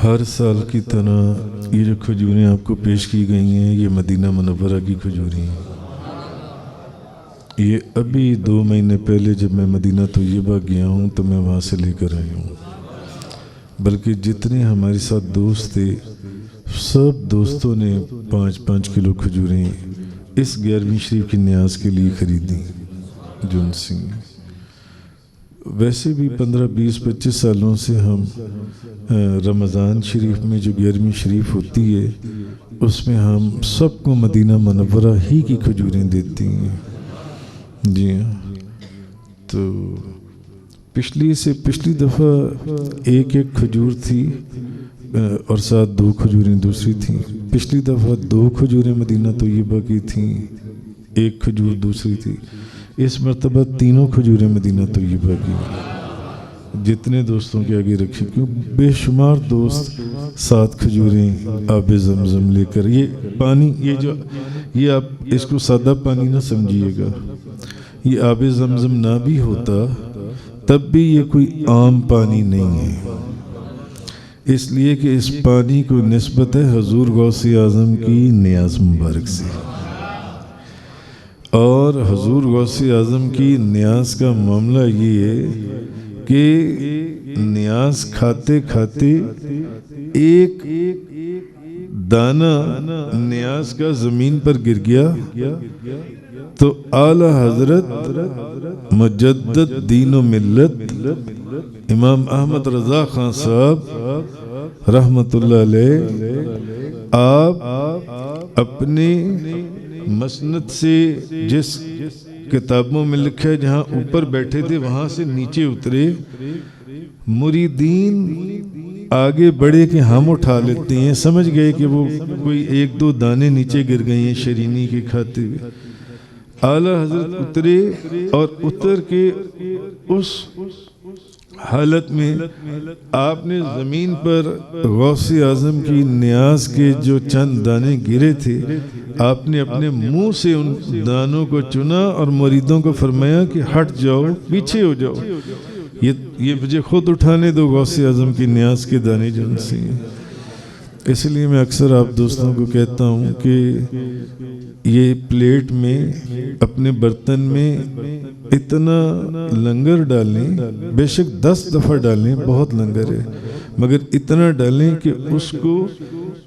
ہر سال کی طرح یہ جو کھجوریں آپ کو پیش کی گئی ہیں یہ مدینہ منورہ کی کھجوریں ہیں۔ یہ ابھی 2 مہینے پہلے جب میں مدینہ طیبہ گیا ہوں تو میں وہاں سے لے کر آئی ہوں، بلکہ جتنے ہمارے ساتھ دوست تھے سب دوستوں نے 5-5 کلو کھجوریں اس 11ویں شریف کی نیاز کے لیے خریدی جن سنگھ۔ ویسے بھی 15-20-25 سالوں سے ہم رمضان شریف میں جو 11ویں شریف ہوتی ہے اس میں ہم سب کو مدینہ منورہ ہی کی کھجوریں دیتی ہیں۔ جی ہاں، تو پچھلی دفعہ ایک کھجور تھی اور ساتھ 2 کھجوریں دوسری تھیں۔ پچھلی دفعہ 2 کھجوریں مدینہ طیبہ کی تھیں، 1 کھجور دوسری تھی۔ اس مرتبہ 3 کھجوریں مدینہ طیبہ کی، جتنے دوستوں کے آگے رکھی، کیوں بے شمار دوست 7 کھجوریں آب زمزم لے کر۔ یہ پانی یہ آپ اس کو سادہ پانی نہ سمجھیے گا، یہ آب زمزم نہ بھی ہوتا تب بھی یہ کوئی عام پانی نہیں ہے، اس لیے کہ اس پانی کو نسبت ہے حضور غوث اعظم کی نیاز مبارک سے، اور حضور غوث اعظم کی نیاز کا معاملہ یہ ہے کہ نیاز کھاتے کھاتے ایک دانہ نیاز کا زمین پر گر گیا تو اعلی حضرت مجدد دین و ملت امام احمد رضا خان صاحب رحمت اللہ علیہ، آپ اپنے مسند سے جس کتابوں میں لکھا ہے جہاں اوپر بیٹھے تھے وہاں سے نیچے اترے، مریدین آگے بڑھے کہ ہم اٹھا لیتے ہیں، سمجھ گئے کہ وہ کوئی 1-2 دانے نیچے گر گئے ہیں شرینی کے کھاتے ہوئے۔ اعلی حضرت اترے اور اتر کے اس حالت میں آپ نے زمین پر غوث اعظم کی نیاز کے جو چند دانے گرے تھے آپ نے اپنے منہ سے ان دانوں کو چنا اور مریدوں کو فرمایا کہ ہٹ جاؤ، پیچھے ہو جاؤ، یہ مجھے خود اٹھانے دو غوث اعظم کی نیاز کے دانے جن سے۔ اس لیے میں اکثر آپ دوستوں کو کہتا ہوں کہ یہ پلیٹ میں اپنے برتن میں اتنا لنگر ڈالیں، بے شک 10 دفعہ ڈالیں، بہت لنگر ہے، مگر اتنا ڈالیں کہ اس کو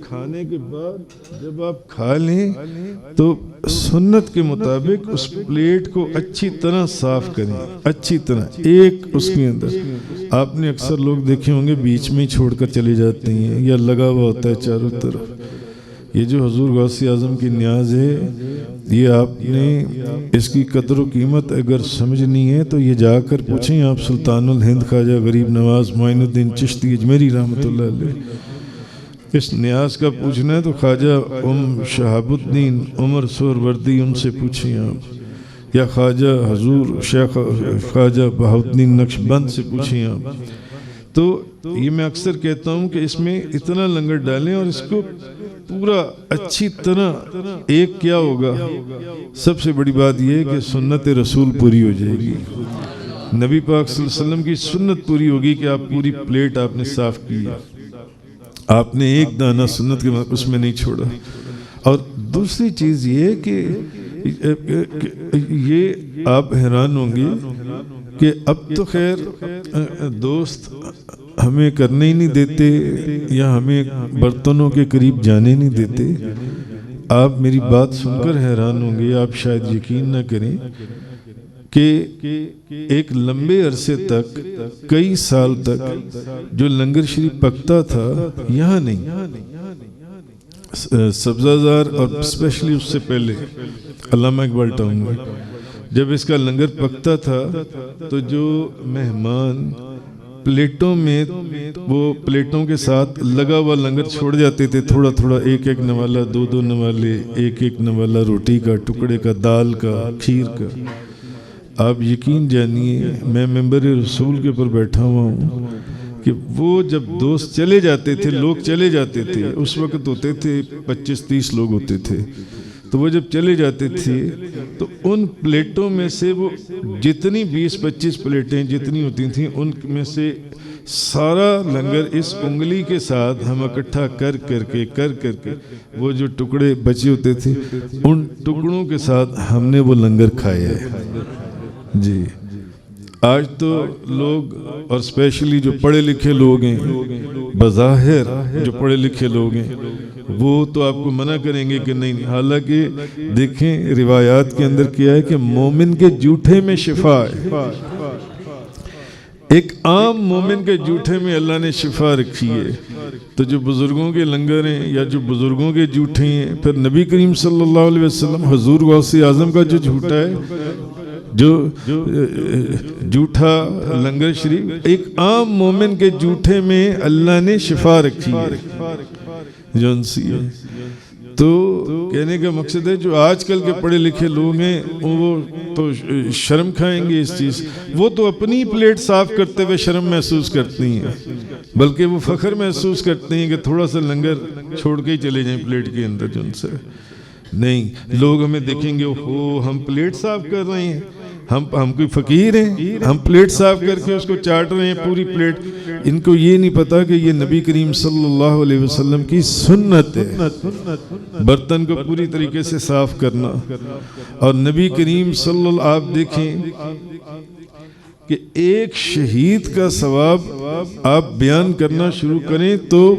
کھانے کے بعد جب آپ کھا لیں تو سنت کے مطابق اس پلیٹ کو اچھی طرح صاف کریں، اچھی طرح ایک اس کے اندر۔ آپ نے اکثر لوگ دیکھے ہوں گے بیچ میں ہی چھوڑ کر چلے جاتے ہیں یا لگا ہوا ہوتا ہے چاروں طرف۔ یہ جو حضور غوث اعظم کی نیاز ہے یہ آپ نے اس کی قدر و قیمت اگر سمجھنی ہے تو یہ جا کر پوچھیں آپ سلطان الہند خواجہ غریب نواز معین الدین چشتی اجمیری رحمۃ اللہ علیہ، اس نیاز کا پوچھنا ہے تو خواجہ شہاب الدین عمر سہروردی ان سے پوچھیں آپ، یا خواجہ حضور شیخ خواجہ بہاؤالدین نقشبند سے پوچھیں آپ۔ تو یہ میں اکثر کہتا ہوں کہ اس میں اتنا لنگر ڈالیں اور اس کو پورا اچھی طرح ایک کیا ہوگا، سب سے بڑی بات یہ ہے کہ سنت رسول پوری ہو جائے گی، نبی پاک صلی اللہ علیہ وسلم کی سنت پوری ہوگی کہ آپ پوری پلیٹ آپ نے صاف کی، آپ نے ایک دانہ سنت کے اس میں نہیں چھوڑا۔ اور دوسری چیز یہ ہے کہ یہ آپ حیران ہوں گے کہ اب تو خیر دوست ہمیں کرنے ہی نہیں دیتے یا ہمیں برتنوں کے قریب جانے نہیں دیتے۔ آپ میری بات سن کر حیران ہوں گے، آپ شاید یقین نہ کریں کہ ایک لمبے عرصے تک کئی سال تک جو لنگر شریف پکتا تھا یہاں نہیں، سبزہ زار اور اسپیشلی اس سے پہلے علامہ اقبال ٹاؤن میں جب اس کا لنگر پکتا تھا تو جو مہمان پلیٹوں میں وہ پلیٹوں کے ساتھ لگا ہوا لنگر چھوڑ جاتے تھے، تھوڑا تھوڑا، ایک نوالہ، 2 نوالے، ایک نوالہ روٹی کا، ٹکڑے کا، دال کا، کھیر کا۔ آپ یقین جانیے میں ممبر رسول کے پر بیٹھا ہوا ہوں کہ وہ جب دوست چلے جاتے تھے، لوگ چلے جاتے تھے، اس وقت ہوتے تھے 25-30 لوگ ہوتے تھے، تو وہ جب چلے جاتے تھے تو ان پلیٹوں میں سے وہ جتنی 20-25 پلیٹیں جتنی ہوتی تھیں ان میں سے سارا لنگر اس انگلی کے ساتھ ہم اکٹھا کر کے وہ جو ٹکڑے بچے ہوتے تھے ان ٹکڑوں کے ساتھ ہم نے وہ لنگر کھایا ہے جی۔ آج تو لوگ اور اسپیشلی جو پڑھے لکھے لوگ ہیں، بظاہر جو پڑھے لکھے لوگ ہیں، وہ تو آپ کو منع کریں گے کہ نہیں، حالانکہ دیکھیں روایات کے اندر کیا ہے کہ مومن کے جھوٹے میں شفا ہے۔ ایک عام مومن کے جھوٹے میں اللہ نے شفا رکھی ہے۔ تو جو بزرگوں کے لنگر ہیں یا جو بزرگوں کے جھوٹے ہیں، پھر نبی کریم صلی اللہ علیہ وسلم حضور غوث اعظم کا جو جھوٹا ہے، جو جھوٹا لنگر شریف، ایک عام مومن کے جھوٹے میں اللہ نے شفا رکھی ہے جون سی ہے۔ تو کہنے کا مقصد ہے جو آج کل کے پڑھے لکھے لوگ ہیں وہ تو شرم کھائیں گے اس چیز، وہ تو اپنی پلیٹ صاف کرتے ہوئے شرم محسوس کرتی ہیں، بلکہ وہ فخر محسوس کرتے ہیں کہ تھوڑا سا لنگر چھوڑ کے ہی چلے جائیں پلیٹ کے اندر جون سے۔ نہیں، لوگ ہمیں دیکھیں گے اوہ ہم پلیٹ صاف کر رہے ہیں، ہم کوئی فقیر ہیں، ہم پلیٹ صاف کر کے اس کو چاٹ رہے ہیں پوری پلیٹ۔ ان کو یہ نہیں پتا کہ یہ نبی کریم صلی اللہ علیہ وسلم کی سنت ہے، برتن کو پوری طریقے سے صاف کرنا۔ اور نبی کریم صلی اللہ، آپ دیکھیں کہ ایک شہید کا ثواب آپ بیان کرنا شروع کریں تو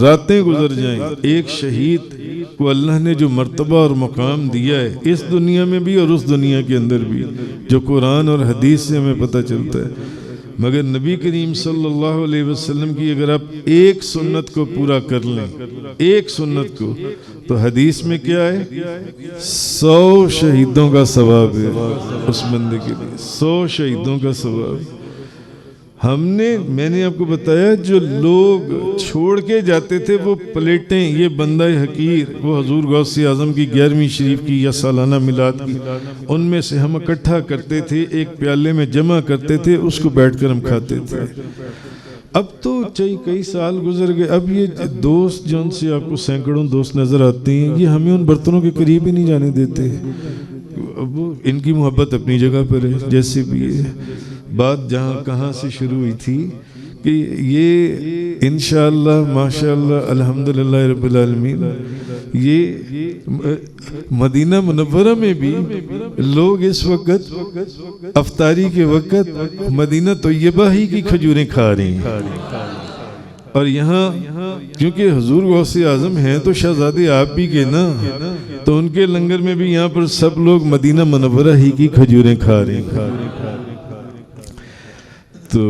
راتیں گزر جائیں۔ ایک شہید کو اللہ نے جو مرتبہ اور مقام دیا ہے اس دنیا میں بھی اور اس دنیا کے اندر بھی، جو قرآن اور حدیث سے ہمیں پتہ چلتا ہے، مگر نبی کریم صلی اللہ علیہ وسلم کی اگر آپ ایک سنت کو پورا کر لیں، ایک سنت کو، تو حدیث میں کیا ہے 100 شہیدوں کا ثواب ہے اس بندے کے لیے، 100 شہیدوں کا ثواب۔ میں نے آپ کو بتایا جو لوگ چھوڑ کے جاتے تھے وہ پلیٹیں، یہ بندہ حقیر، وہ حضور غوث اعظم کی 11ویں شریف کی یا سالانہ میلاد کی، ان میں سے ہم اکٹھا کرتے تھے، ایک پیالے میں جمع کرتے تھے، اس کو بیٹھ کر ہم کھاتے تھے۔ اب تو کئی سال گزر گئے، اب یہ دوست جو ان سے آپ کو سینکڑوں دوست نظر آتے ہیں، یہ ہمیں ان برتنوں کے قریب ہی نہیں جانے دیتے۔ اب ان کی محبت اپنی جگہ پر ہے، جیسے بھی ہے۔ بات جہاں کہاں سے شروع ہوئی تھی کہ یہ انشاءاللہ ماشاءاللہ الحمدللہ رب العالمین، یہ مدینہ منورہ میں بھی لوگ اس وقت افطاری کے وقت مدینہ طیبہ ہی کی کھجوریں کھا رہے ہیں، اور یہاں کیونکہ حضور غوث اعظم ہیں تو شہزادے آپ بھی کے نا، تو ان کے لنگر میں بھی یہاں پر سب لوگ مدینہ منورہ ہی کی کھجوریں کھا رہے ہیں۔ تو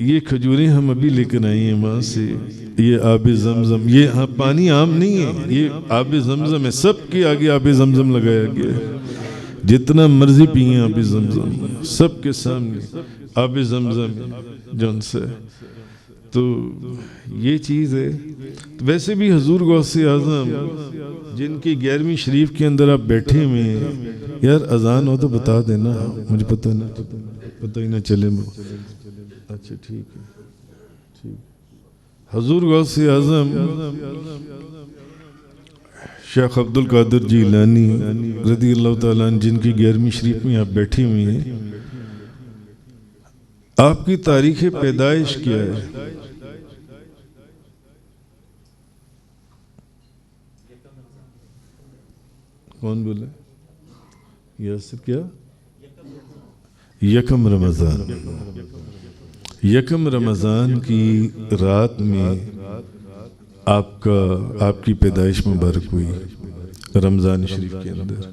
یہ کھجوریں ہم ابھی لے کر آئی ہیں وہاں سے، یہ آب زمزم، یہ ہاں پانی عام نہیں ہے، یہ آب زمزم ہے، سب کے آگے آب زمزم لگایا گیا ہے، جتنا مرضی پئیں آب زمزم، سب کے سامنے آب زمزم جون سے۔ تو یہ چیز ہے۔ ویسے بھی حضور غوث اعظم جن کی 11ویں شریف کے اندر آپ بیٹھے ہوئے ہیں، یار اذان ہو تو بتا دینا، مجھے پتہ ہی نہ چلے۔ اچھا ٹھیک ہے۔ حضور غوث اعظم شیخ عبد القادر جیلانی رضی اللہ تعالیٰ عنہ جن کی 11ویں شریف میں آپ بیٹھے ہوئے ہیں، آپ کی تاریخ پیدائش کیا ہے؟ کون بولے؟ یاسر کیا؟ یکم رمضان کی رات میں آپ کی پیدائش مبارک ہوئی رمضان شریف کے اندر،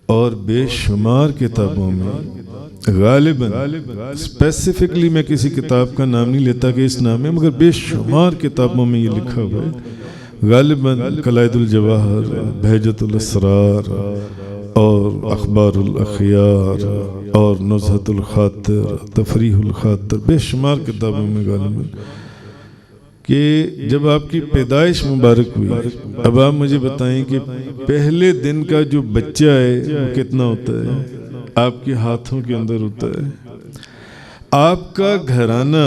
اور بے شمار کتابوں میں غالباً اسپیسیفکلی میں کسی کتاب کا نام نہیں لیتا کہ اس نام ہے، مگر بے شمار کتابوں میں یہ لکھا ہوا ہے، غالباً قلائد الجواہر، بہجت الاسرار، اور اخبار الاخیار، اور نزہت الخاطر، تفریح الخاطر، بے شمار کتابوں میں غالباً، کہ جب آپ کی پیدائش مبارک ہوئی۔ اب آپ مجھے بتائیں کہ پہلے دن کا جو بچہ ہے وہ کتنا ہوتا ہے؟ آپ کے ہاتھوں کے اندر ہوتا ہے۔ آپ کا گھرانہ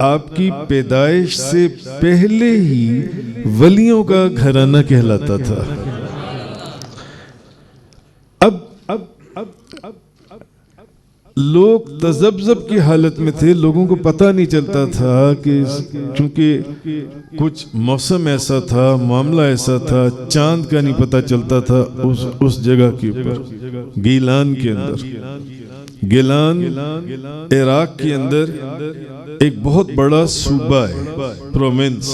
آپ کی پیدائش سے پہلے ہی ولیوں کا گھرانہ کہلاتا تھا۔ لوگ تذبذب کی حالت میں تھے، لوگوں کو پتہ نہیں چلتا تھا کہ چونکہ کچھ موسم ایسا تھا، معاملہ ایسا تھا، چاند کا نہیں پتہ چلتا تھا اس جگہ کے اوپر، گیلان کے اندر، گیلان عراق کے اندر ایک بہت بڑا صوبہ ہے، پروونس۔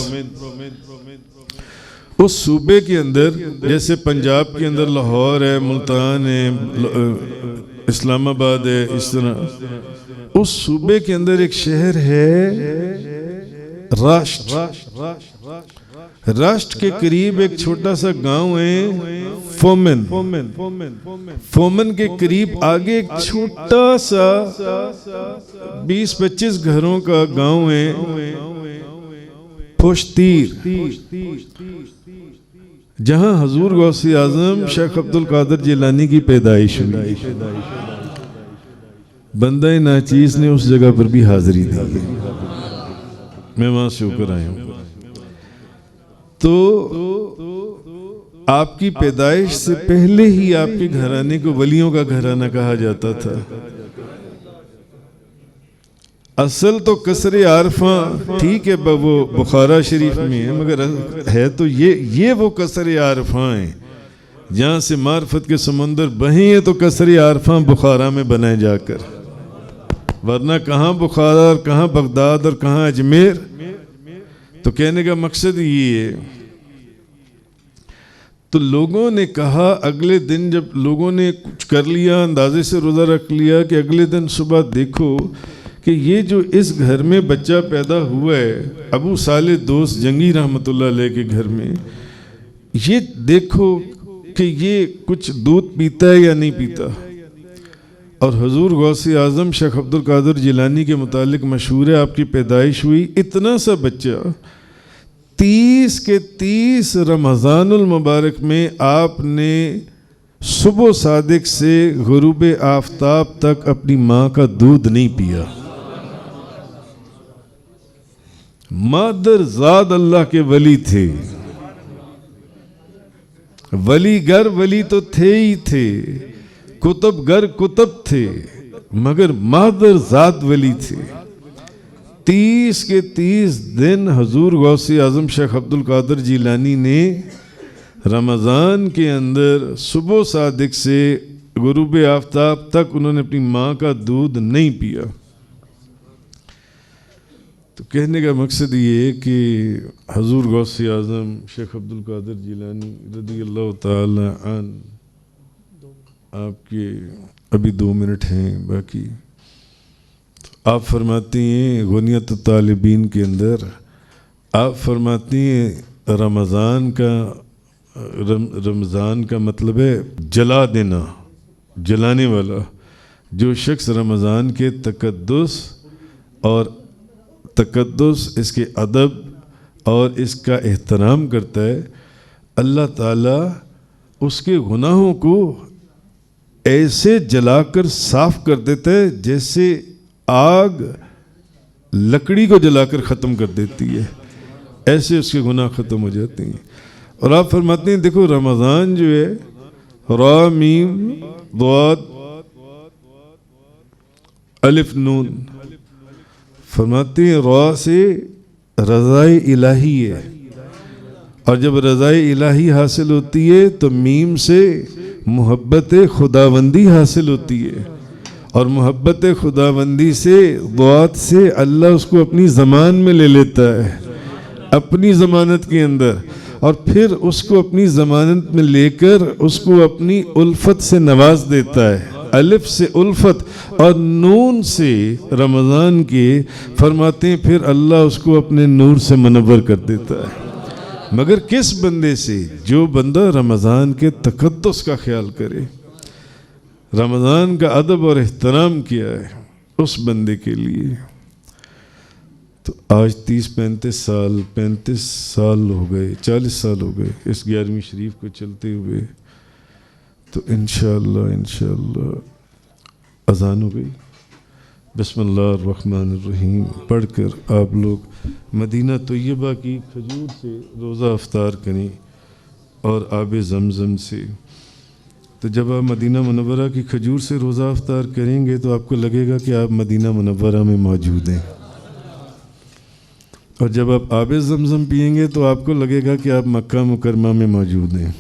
اس صوبے کے اندر جیسے پنجاب کے اندر لاہور ہے، ملتان ہے، اسلام آباد ہے، اس طرح اس صوبے کے اندر ایک شہر ہے راشٹ۔ راشٹ کے قریب ایک چھوٹا سا گاؤں ہے فومن۔ فومن کے قریب آگے ایک چھوٹا سا 20-25 گھروں کا گاؤں ہے پشتیر، جہاں حضور غوث اعظم شیخ عبد القادر جیلانی کی پیدائش ہوئی۔ بندہ ناچیز نے اس جگہ پر بھی حاضری دی، میں وہاں سے ہو کر آیا ہوں۔ تو آپ کی پیدائش سے پہلے ہی آپ کے گھرانے کو ولیوں کا گھرانہ کہا جاتا تھا۔ اصل تو قصر عارفاں ٹھیک ہے، وہ بخارا شریف میں ہے، مگر ہے تو یہ وہ قصر عارفاں ہیں جہاں سے معرفت کے سمندر بہیں ہیں، تو قصر عارفاں بخارا میں بنائے جا کر، ورنہ کہاں بخارا اور کہاں بغداد اور کہاں اجمیر۔ تو کہنے کا مقصد یہ ہے، تو لوگوں نے کہا اگلے دن جب لوگوں نے کچھ کر لیا، اندازے سے روزہ رکھ لیا کہ اگلے دن صبح دیکھو کہ یہ جو اس گھر میں بچہ پیدا ہوا ہے ابو صالح دوست جنگی رحمت اللہ علیہ کے گھر میں، یہ دیکھو کہ یہ کچھ دودھ پیتا ہے یا نہیں پیتا۔ اور حضور غوث اعظم شیخ عبد القادر جیلانی کے متعلق مشہور ہے، آپ کی پیدائش ہوئی اتنا سا بچہ 30 کے 30 رمضان المبارک میں آپ نے صبح صادق سے غروب آفتاب تک اپنی ماں کا دودھ نہیں پیا۔ مادر زاد اللہ کے ولی تھے، ولی گر ولی تو تھے ہی تھے، کتب گر کتب تھے، مگر مادر زاد ولی تھے۔ 30 کے 30 دن حضور غوث اعظم شیخ عبد القادر جیلانی نے رمضان کے اندر صبح صادق سے غروب آفتاب تک انہوں نے اپنی ماں کا دودھ نہیں پیا۔ تو کہنے کا مقصد یہ ہے کہ حضور غوث اعظم شیخ عبد القادر جیلانی رضی اللہ تعالی عنہ، آپ کے ابھی 2 منٹ ہیں باقی، آپ فرماتی ہیں غنیت الطالبین کے اندر، آپ فرماتی ہیں رمضان کا مطلب ہے جلا دینا، جلانے والا۔ جو شخص رمضان کے تقدس اس کے ادب اور اس کا احترام کرتا ہے، اللہ تعالیٰ اس کے گناہوں کو ایسے جلا کر صاف کر دیتا ہے جیسے آگ لکڑی کو جلا کر ختم کر دیتی ہے، ایسے اس کے گناہ ختم ہو جاتے ہیں۔ اور آپ فرماتے ہیں دیکھو رمضان جو ہے را میم ضاد الف نون، فرماتے ہیں را سے رضائے الہی ہے، اور جب رضائے الہی حاصل ہوتی ہے تو میم سے محبت خداوندی حاصل ہوتی ہے، اور محبت خداوندی سے ضاد سے اللہ اس کو اپنی ضمان میں لے لیتا ہے، اپنی ضمانت کے اندر، اور پھر اس کو اپنی ضمانت میں لے کر اس کو اپنی الفت سے نواز دیتا ہے۔ الف سے الفت اور نون سے رمضان کے، فرماتے ہیں پھر اللہ اس کو اپنے نور سے منور کر دیتا ہے۔ مگر کس بندے سے؟ جو بندہ رمضان کے تقدس کا خیال کرے، رمضان کا ادب اور احترام کیا ہے، اس بندے کے لیے۔ تو آج 35 سال ہو گئے، 40 سال ہو گئے اس 11ویں شریف کو چلتے ہوئے۔ تو انشاءاللہ اذان ہو گئی، بسم اللہ الرحمن الرحیم پڑھ کر آپ لوگ مدینہ طیبہ کی کھجور سے روزہ افطار کریں اور آب زمزم سے تو جب آپ مدینہ منورہ کی کھجور سے روزہ افطار کریں گے تو آپ کو لگے گا کہ آپ مدینہ منورہ میں موجود ہیں، اور جب آپ آب زمزم پئیں گے تو آپ کو لگے گا کہ آپ مکہ مکرمہ میں موجود ہیں۔